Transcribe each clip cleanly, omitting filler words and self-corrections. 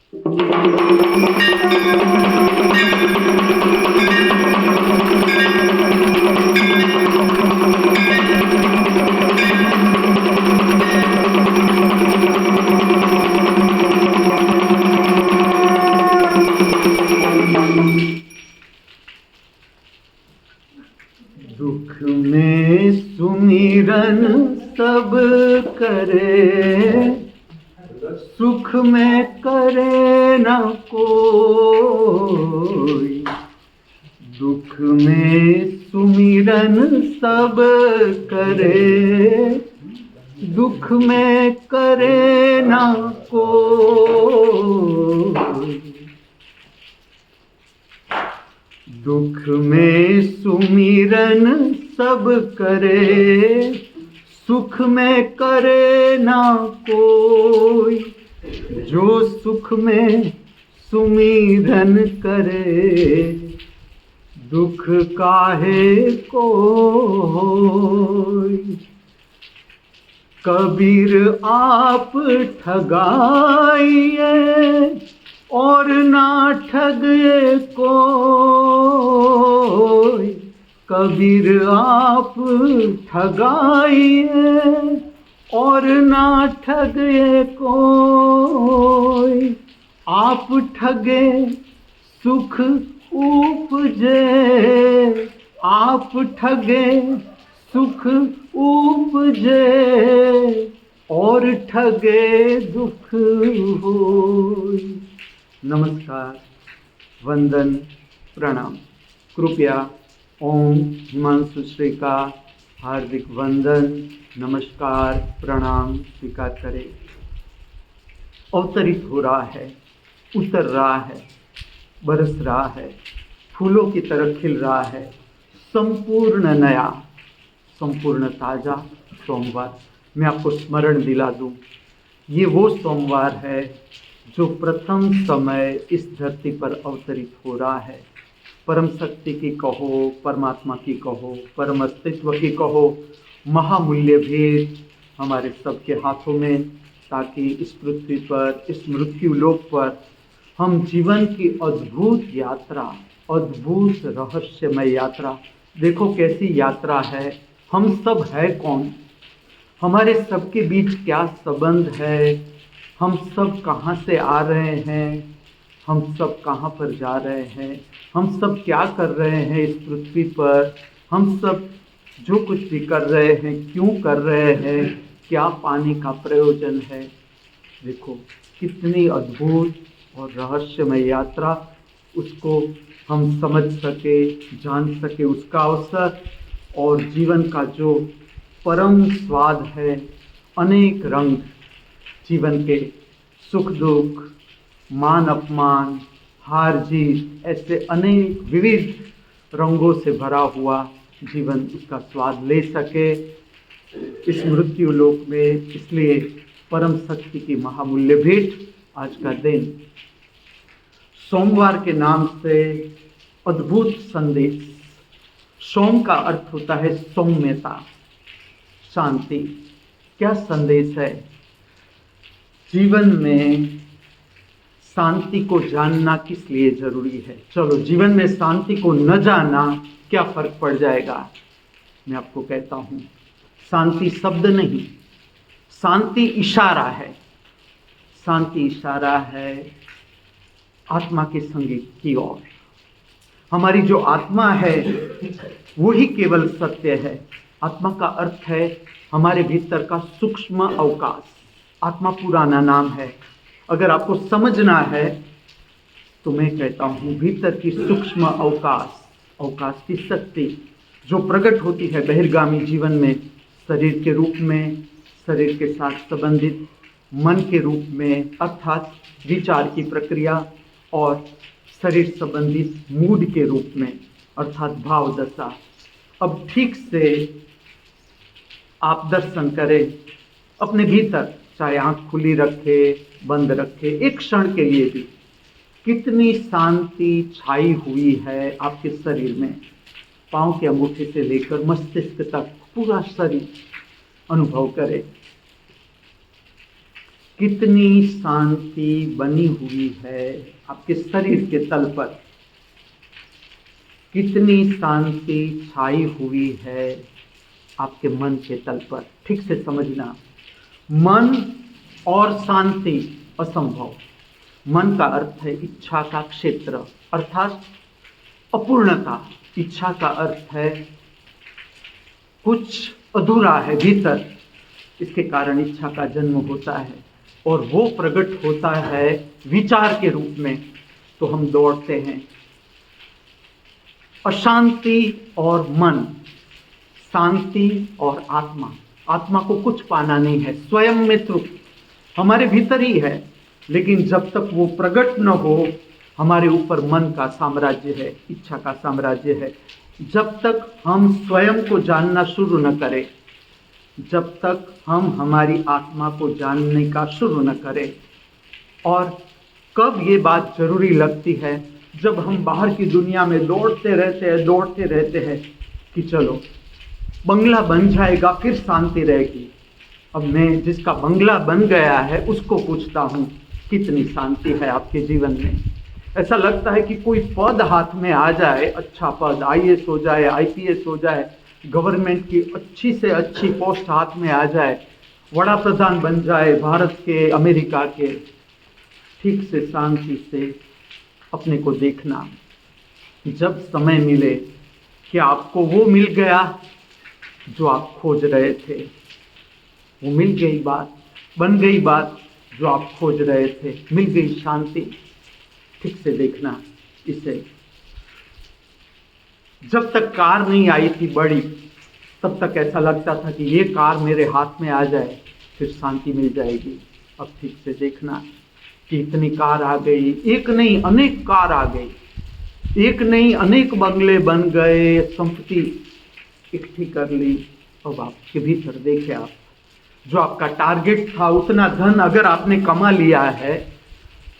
दुख में सुमिरन सब करे, सुख में करे न कोई। दुख में सुमिरन सब करे, दुख में करे न कोई। दुख में सुमिरन सब करे, सुख में करे ना कोई। जो सुख में सुमिरन करे, दुख काहे कोई। कबीर आप ठगाइए और ना ठगे कोई। कबीर आप ठगाइए और ना ठगे कोई। आप ठगे सुख उपजे, आप ठगे सुख उपजे और ठगे दुख होई। नमस्कार, वंदन, प्रणाम। कृपया ओम हिमांशु श्री का हार्दिक वंदन, नमस्कार, प्रणाम स्वीकार करें। अवतरित हो रहा है, उतर रहा है, बरस रहा है, फूलों की तरह खिल रहा है, संपूर्ण नया, संपूर्ण ताजा सोमवार। मैं आपको स्मरण दिला दूं, ये वो सोमवार है जो प्रथम समय इस धरती पर अवतरित हो रहा है। परम शक्ति की कहो, परमात्मा की कहो, परम अस्तित्व की कहो, महामूल्य भेद हमारे सबके हाथों में, ताकि इस पृथ्वी पर, इस मृत्यु लोक पर हम जीवन की अद्भुत यात्रा, अद्भुत रहस्यमय यात्रा, देखो कैसी यात्रा है। हम सब है कौन, हमारे सबके बीच क्या संबंध है, हम सब कहाँ से आ रहे हैं, हम सब कहाँ पर जा रहे हैं, हम सब क्या कर रहे हैं इस पृथ्वी पर, हम सब जो कुछ भी कर रहे हैं क्यों कर रहे हैं, क्या पाने का प्रयोजन है। देखो कितनी अद्भुत और रहस्यमय यात्रा, उसको हम समझ सके, जान सके, उसका अवसर और जीवन का जो परम स्वाद है, अनेक रंग जीवन के, सुख दुख, मान अपमान, हार जीत, ऐसे अनेक विविध रंगों से भरा हुआ जीवन, उसका स्वाद ले सके इस मृत्यु लोक में। इसलिए परम शक्ति की महामूल्य भेंट आज का दिन, सोमवार के नाम से अद्भुत संदेश। सोम का अर्थ होता है सौम्यता, शांति। क्या संदेश है? जीवन में शांति को जानना किस लिए जरूरी है। चलो, जीवन में शांति को न जाना क्या फर्क पड़ जाएगा। मैं आपको कहता हूं, शांति शब्द नहीं, शांति इशारा है। शांति इशारा है आत्मा के संगीत की ओर। हमारी जो आत्मा है वही केवल सत्य है। आत्मा का अर्थ है हमारे भीतर का सूक्ष्म अवकाश। आत्मा पुराना नाम है। अगर आपको समझना है तो मैं कहता हूँ, भीतर की सूक्ष्म अवकाश, अवकाश की शक्ति जो प्रकट होती है बहिर्गामी जीवन में, शरीर के रूप में, शरीर के साथ संबंधित मन के रूप में, अर्थात विचार की प्रक्रिया, और शरीर संबंधित मूड के रूप में, अर्थात भाव दशा। अब ठीक से आप दर्शन करें अपने भीतर, चाहे आंख खुली रखे, बंद रखे, एक क्षण के लिए भी, कितनी शांति छाई हुई है आपके शरीर में। पांव के अंगूठे से लेकर मस्तिष्क तक पूरा शरीर अनुभव करें। कितनी शांति बनी हुई है आपके शरीर के तल पर, कितनी शांति छाई हुई है आपके मन के तल पर। ठीक से समझना, मन और शांति असंभव। मन का अर्थ है इच्छा का क्षेत्र, अर्थात अपूर्णता। इच्छा का अर्थ है कुछ अधूरा है भीतर, इसके कारण इच्छा का जन्म होता है और वो प्रकट होता है विचार के रूप में, तो हम दौड़ते हैं। अशांति और मन, शांति और आत्मा। आत्मा को कुछ पाना नहीं है, स्वयं में तृप्त हमारे भीतर ही है, लेकिन जब तक वो प्रकट न हो, हमारे ऊपर मन का साम्राज्य है, इच्छा का साम्राज्य है। जब तक हम स्वयं को जानना शुरू न करें, जब तक हम हमारी आत्मा को जानने का शुरू न करें। और कब ये बात जरूरी लगती है, जब हम बाहर की दुनिया में दौड़ते रहते हैं कि चलो बंगला बन जाएगा फिर शांति रहेगी। अब मैं जिसका बंगला बन गया है उसको पूछता हूँ, कितनी शांति है आपके जीवन में? ऐसा लगता है कि कोई पद हाथ में आ जाए, अच्छा पद, आईएएस हो जाए, आईपीएस हो जाए, गवर्नमेंट की अच्छी से अच्छी पोस्ट हाथ में आ जाए, वड़ा प्रधान बन जाए भारत के, अमेरिका के। ठीक से शांति से अपने को देखना, जब समय मिले कि आपको वो मिल गया जो आप खोज रहे थे, वो मिल गई बात, बन गई बात जो आप खोज रहे थे, मिल गई शांति। ठीक से देखना इसे। जब तक कार नहीं आई थी बड़ी, तब तक ऐसा लगता था कि ये कार मेरे हाथ में आ जाए फिर शांति मिल जाएगी। अब ठीक से देखना कि इतनी कार आ गई, एक नहीं अनेक कार आ गई, एक नहीं अनेक बंगले बन गए, संपत्ति इकट्ठी कर ली। अब आपके भीतर देखे आप, जो आपका टारगेट था उतना धन अगर आपने कमा लिया है,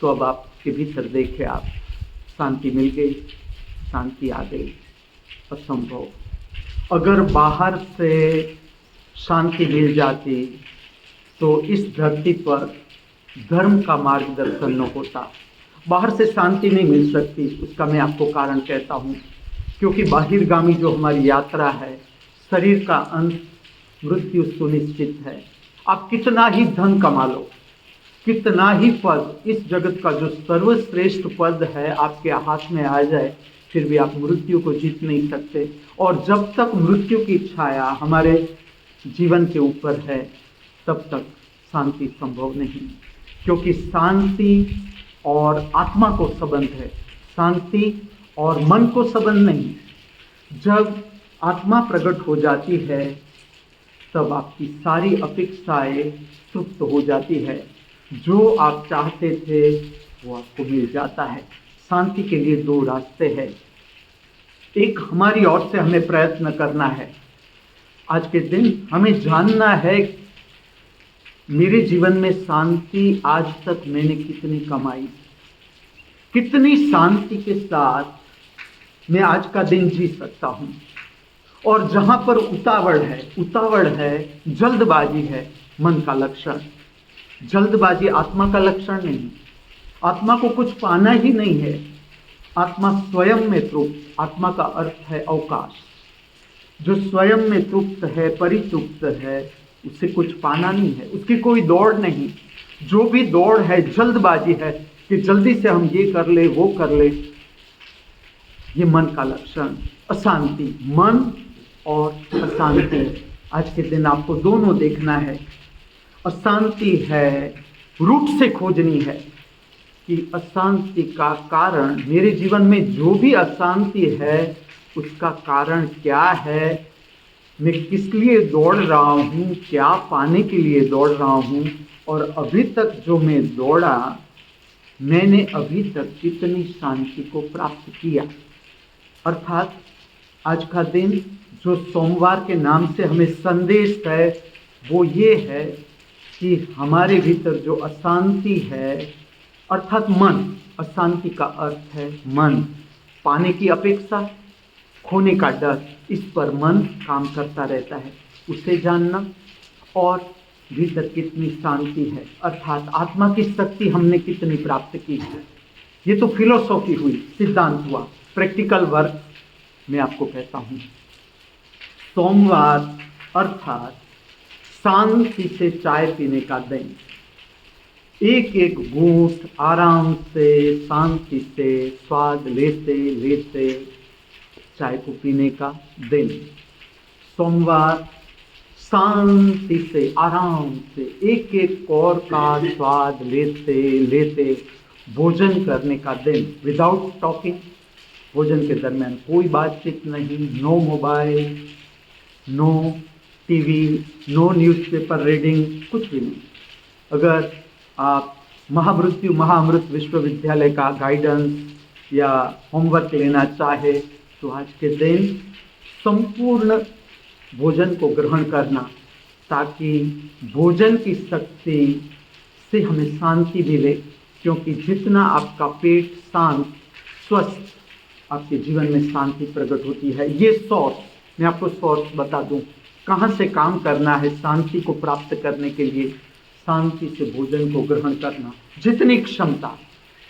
तो अब आपके भीतर देखे आप, शांति मिल गई, शांति आ गई। असंभव। अगर बाहर से शांति मिल जाती तो इस धरती पर धर्म का मार्गदर्शन न होता। बाहर से शांति नहीं मिल सकती, उसका मैं आपको कारण कहता हूँ। क्योंकि बाहिरगामी जो हमारी यात्रा है, शरीर का अंत मृत्यु सुनिश्चित है। आप कितना ही धन कमा लो, कितना ही पद, इस जगत का जो सर्वश्रेष्ठ पद है आपके हाथ में आ जाए, फिर भी आप मृत्यु को जीत नहीं सकते। और जब तक मृत्यु की छाया हमारे जीवन के ऊपर है, तब तक शांति संभव नहीं। क्योंकि शांति और आत्मा को संबंध है, शांति और मन को संबंध नहीं। जब आत्मा प्रकट हो जाती है, तब आपकी सारी अपेक्षाएं तृप्त हो जाती है। जो आप चाहते थे वो आपको मिल जाता है। शांति के लिए दो रास्ते हैं। एक, हमारी ओर से हमें प्रयत्न करना है। आज के दिन हमें जानना है मेरे जीवन में शांति आज तक मैंने कितनी कमाई, कितनी शांति के साथ मैं आज का दिन जी सकता हूँ। और जहाँ पर उतावड़ है, जल्दबाजी है, मन का लक्षण। जल्दबाजी आत्मा का लक्षण नहीं। आत्मा को कुछ पाना ही नहीं है। आत्मा स्वयं में तृप्त, आत्मा का अर्थ है अवकाश। जो स्वयं में तृप्त है, परितृप्त है, उसे कुछ पाना नहीं है, उसकी कोई दौड़ नहीं। जो भी दौड़ है जल्दबाजी है कि जल्दी से हम ये कर ले, वो कर ले, ये मन का लक्षण। अशांति, मन और अशांति, आज के दिन आपको दोनों देखना है। अशांति है, रूट से खोजनी है कि अशांति का कारण, मेरे जीवन में जो भी अशांति है उसका कारण क्या है, मैं किस लिए दौड़ रहा हूँ, क्या पाने के लिए दौड़ रहा हूँ, और अभी तक जो मैं दौड़ा, मैंने अभी तक कितनी शांति को प्राप्त किया। अर्थात आज का दिन जो सोमवार के नाम से हमें संदेश है, वो ये है कि हमारे भीतर जो अशांति है, अर्थात मन, अशांति का अर्थ है मन, पाने की अपेक्षा, खोने का डर, इस पर मन काम करता रहता है। उसे जानना और भीतर कितनी शांति है, अर्थात आत्मा की शक्ति हमने कितनी प्राप्त की है। ये तो फिलोसॉफी हुई, सिद्धांत हुआ। प्रैक्टिकल वर्क मैं आपको कहता हूँ। सोमवार अर्थात शांति से चाय पीने का दिन। एक एक घूंट आराम से शांति से स्वाद लेते लेते चाय को पीने का दिन। सोमवार शांति से आराम से एक एक कौर का स्वाद लेते लेते भोजन करने का दिन। विदाउट टॉकिंग, भोजन के दरमियान कोई बातचीत नहीं, no mobile, no TV, no newspaper reading, कुछ भी नहीं। अगर आप महामृत्यु महाअमृत विश्वविद्यालय का गाइडेंस या होमवर्क लेना चाहे तो आज के दिन संपूर्ण भोजन को ग्रहण करना, ताकि भोजन की शक्ति से हमें शांति मिले। क्योंकि जितना आपका पेट शांत, स्वस्थ, आपके जीवन में शांति प्रकट होती है। ये सोर्स, मैं आपको सोर्स बता दूं कहाँ से काम करना है शांति को प्राप्त करने के लिए। शांति से भोजन को ग्रहण करना, जितनी क्षमता,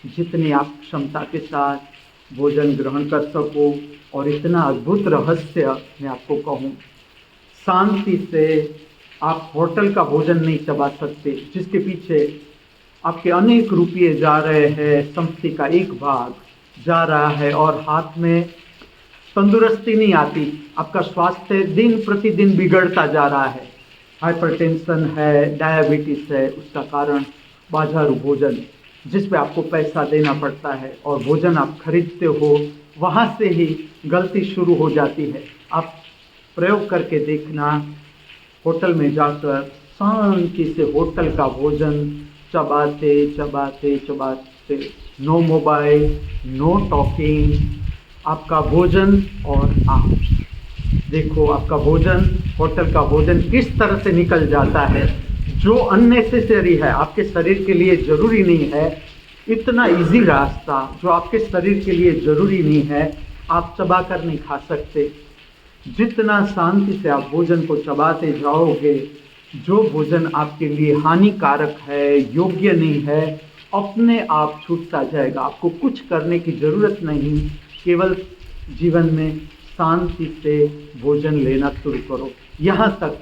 जितनी आप क्षमता के साथ भोजन ग्रहण कर सको। और इतना अद्भुत रहस्य मैं आपको कहूँ, शांति से आप होटल का भोजन नहीं चबा सकते, जिसके पीछे आपके अनेक रुपये जा रहे हैं, संपत्ति का एक भाग जा रहा है और हाथ में तंदुरुस्ती नहीं आती। आपका स्वास्थ्य दिन प्रतिदिन बिगड़ता जा रहा है। हाइपरटेंशन है, डायबिटीज है, उसका कारण बाजारू भोजन, जिस पे आपको पैसा देना पड़ता है और भोजन आप खरीदते हो, वहाँ से ही गलती शुरू हो जाती है। आप प्रयोग करके देखना, होटल में जाकर शांति से होटल का भोजन चबाते चबाते चबाते, नो मोबाइल, नो टॉकिंग, आपका भोजन और आप देखो आपका भोजन, होटल का भोजन किस तरह से निकल जाता है। जो अननेसेसरी है, आपके शरीर के लिए जरूरी नहीं है, इतना इजी रास्ता जो आपके शरीर के लिए जरूरी नहीं है, आप चबा कर नहीं खा सकते। जितना शांति से आप भोजन को चबाते जाओगे, जो भोजन आपके लिए हानिकारक है, योग्य नहीं है, अपने आप छूटता जाएगा। आपको कुछ करने की जरूरत नहीं, केवल जीवन में शांति से भोजन लेना शुरू करो। यहाँ तक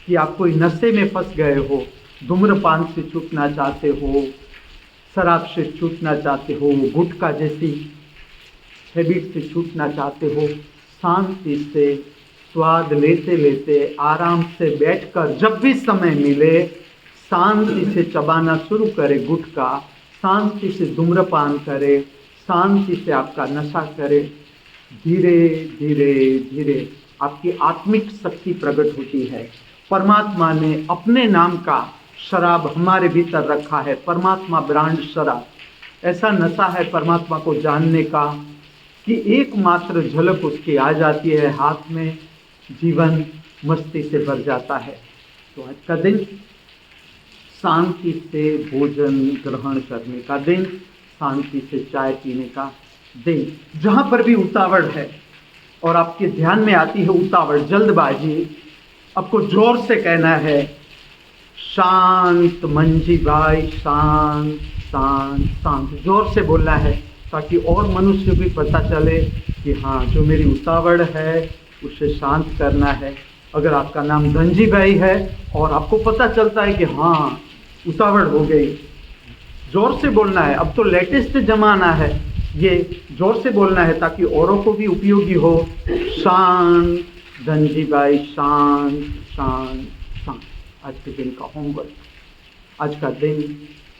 कि आप कोई नशे में फंस गए हो, धूम्रपान से छूटना चाहते हो, शराब से छूटना चाहते हो, गुटखा जैसी हैबिट से छूटना चाहते हो, शांति से स्वाद लेते लेते आराम से बैठकर जब भी समय मिले शांति से चबाना शुरू करे गुटखा, शांति से धूम्रपान करे, शांति से आपका नशा करे। धीरे धीरे धीरे आपकी आत्मिक शक्ति प्रकट होती है। परमात्मा ने अपने नाम का शराब हमारे भीतर रखा है, परमात्मा ब्रांड शराब। ऐसा नशा है परमात्मा को जानने का कि एकमात्र झलक उसकी आ जाती है हाथ में, जीवन मस्ती से भर जाता है। तो आज का दिन शांति से भोजन ग्रहण करने का दिन, शांति से चाय पीने का दिन। जहाँ पर भी उतावड़ है और आपके ध्यान में आती है उतावड़, जल्दबाजी, आपको जोर से कहना है शांत मंजी भाई, शांत शांत शांत, जोर से बोलना है, ताकि और मनुष्य भी पता चले कि हाँ, जो मेरी उतावड़ है उसे शांत करना है। अगर आपका नाम धनजी भाई है और आपको पता चलता है कि हाँ उतावड़ हो गई, जोर से बोलना है। अब तो लेटेस्ट जमाना है, ये जोर से बोलना है ताकि औरों को भी उपयोगी हो। शांत धनजी भाई, शांत शांत शांत। आज के दिन का होमवर्क, आज का दिन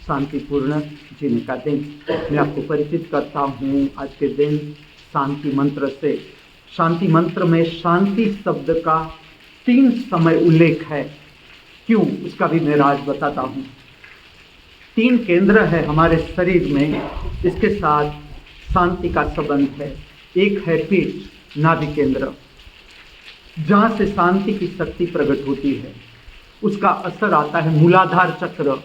शांतिपूर्ण जीने का दिन। मैं आपको परिचित करता हूँ आज के दिन शांति मंत्र से। शांति मंत्र में शांति शब्द का 3 समय उल्लेख है। क्यों, उसका भी मैं राज बताता हूँ। 3 केंद्र है हमारे शरीर में, इसके साथ शांति का संबंध है। एक है पीठ, नाभि केंद्र, जहाँ से शांति की शक्ति प्रकट होती है। उसका असर आता है मूलाधार चक्र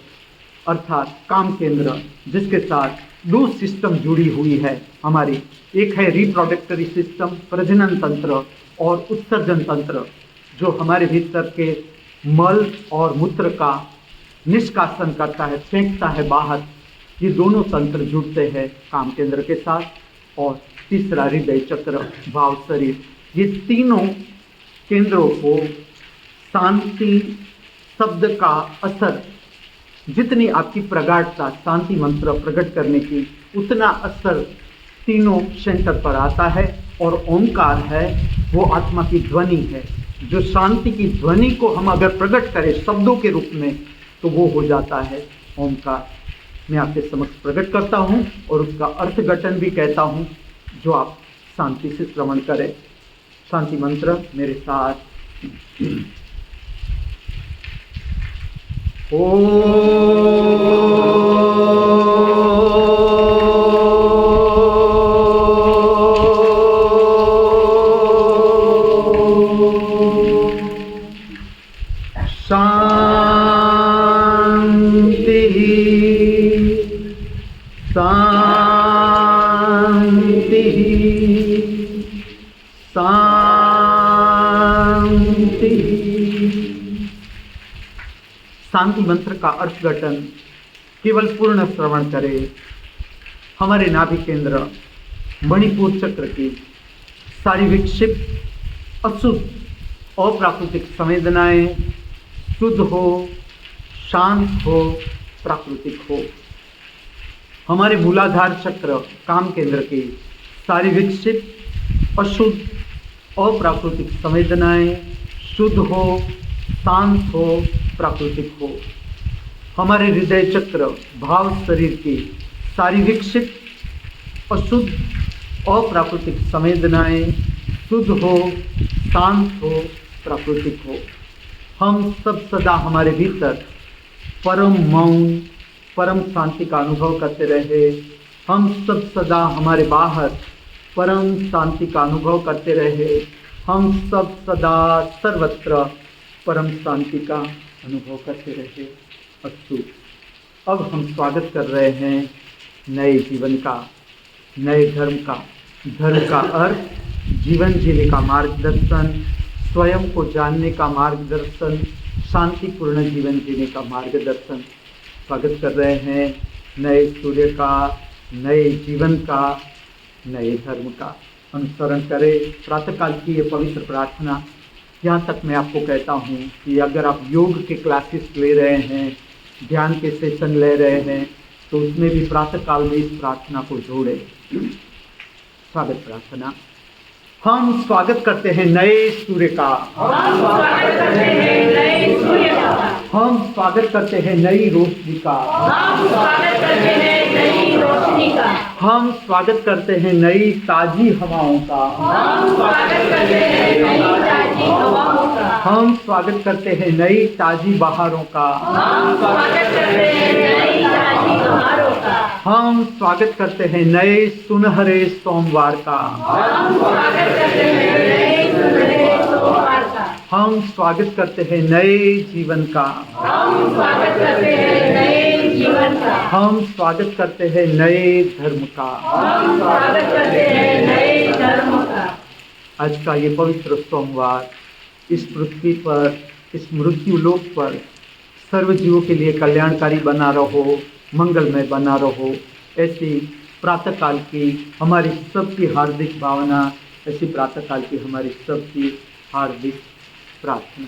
अर्थात काम केंद्र, जिसके साथ 2 सिस्टम जुड़ी हुई है हमारी। एक है रिप्रोडक्टरी सिस्टम, प्रजनन तंत्र, और उत्सर्जन तंत्र, जो हमारे भीतर के मल और मूत्र का निष्कासन करता है, फेंकता है बाहर। ये दोनों तंत्र जुड़ते हैं काम केंद्र के साथ। और तीसरा हृदय चक्र, भाव शरीर, ये तीनों केंद्रों को शांति शब्द का असर, जितनी आपकी प्रगाढ़ता शांति मंत्र प्रकट करने की, उतना असर तीनों सेंटर पर आता है। और ओंकार है वो आत्मा की ध्वनि है, जो शांति की ध्वनि को हम अगर प्रकट करें शब्दों के रूप में तो वो हो जाता है ओंकार। मैं आपके समक्ष प्रकट करता हूँ और उसका अर्थघटन भी कहता हूँ, जो आप शांति से श्रवण करें। शांति मंत्र मेरे साथ। शांति मंत्र का अर्थघटन केवल पूर्ण श्रवण करें। हमारे नाभि केंद्र मणिपुर चक्र की सारी विक्षिप्त अशुद्ध अप्राकृतिक संवेदनाएं शुद्ध हो, शांत हो, प्राकृतिक हो। हमारे मूलाधार चक्र काम केंद्र की सारी विक्षिप्त अशुद्ध अप्राकृतिक संवेदनाएं शुद्ध हो, शांत हो, प्राकृतिक हो। हमारे हृदय चक्र भाव शरीर की सारी विक्षिप्त अशुद्ध अप्राकृतिक संवेदनाएं शुद्ध हो, शांत हो, प्राकृतिक हो। हम सब सदा हमारे भीतर परम मौन, परम शांति का अनुभव करते रहे। हम सब सदा हमारे बाहर परम शांति का अनुभव करते रहे। हम सब सदा सर्वत्र परम शांति का अनुभव करते रहे। अस्तु। अब हम स्वागत कर रहे हैं नए जीवन का, नए धर्म का। धर्म का अर्थ जीवन जीने का मार्गदर्शन, स्वयं को जानने का मार्गदर्शन, शांतिपूर्ण जीवन जीने का मार्गदर्शन। स्वागत कर रहे हैं नए सूर्य का, नए जीवन का, नए धर्म का। अनुसरण करें प्रातःकाल की ये पवित्र प्रार्थना। यहाँ तक मैं आपको कहता हूँ कि अगर आप योग के क्लासेस ले रहे हैं, ध्यान के सेशन ले रहे हैं, तो उसमें भी प्रातःकाल में इस प्रार्थना को जोड़ें। स्वागत प्रार्थना। हम स्वागत करते हैं नए सूर्य का, हम स्वागत करते हैं नए सूर्य का, हम स्वागत करते हैं नई रोशनी का, हम स्वागत करते हैं नई रोशनी का, हम स्वागत करते हैं नई ताजी हवाओं का, हम स्वागत करते हैं नई ताजी हवाओं का, हम स्वागत करते हैं नई ताजी बहारों का, हम स्वागत करते हैं नई ताजी बहारों का, हम स्वागत करते हैं नए सुनहरे सोमवार का, हम स्वागत करते हैं नए सुनहरे सोमवार का, हम स्वागत करते हैं नए जीवन का, हम स्वागत करते हैं नए जीवन का, हम स्वागत करते हैं नए धर्म का, हम स्वागत करते हैं नए धर्म का। आज का ये पवित्र सोमवार इस पृथ्वी पर, इस मृत्यु लोक पर सर्व जीवों के लिए कल्याणकारी बना रहो, मंगलमय बना रहो। ऐसी प्रातःकाल की हमारी सबकी हार्दिक भावना, ऐसी प्रातःकाल की हमारी सबकी हार्दिक प्रार्थना।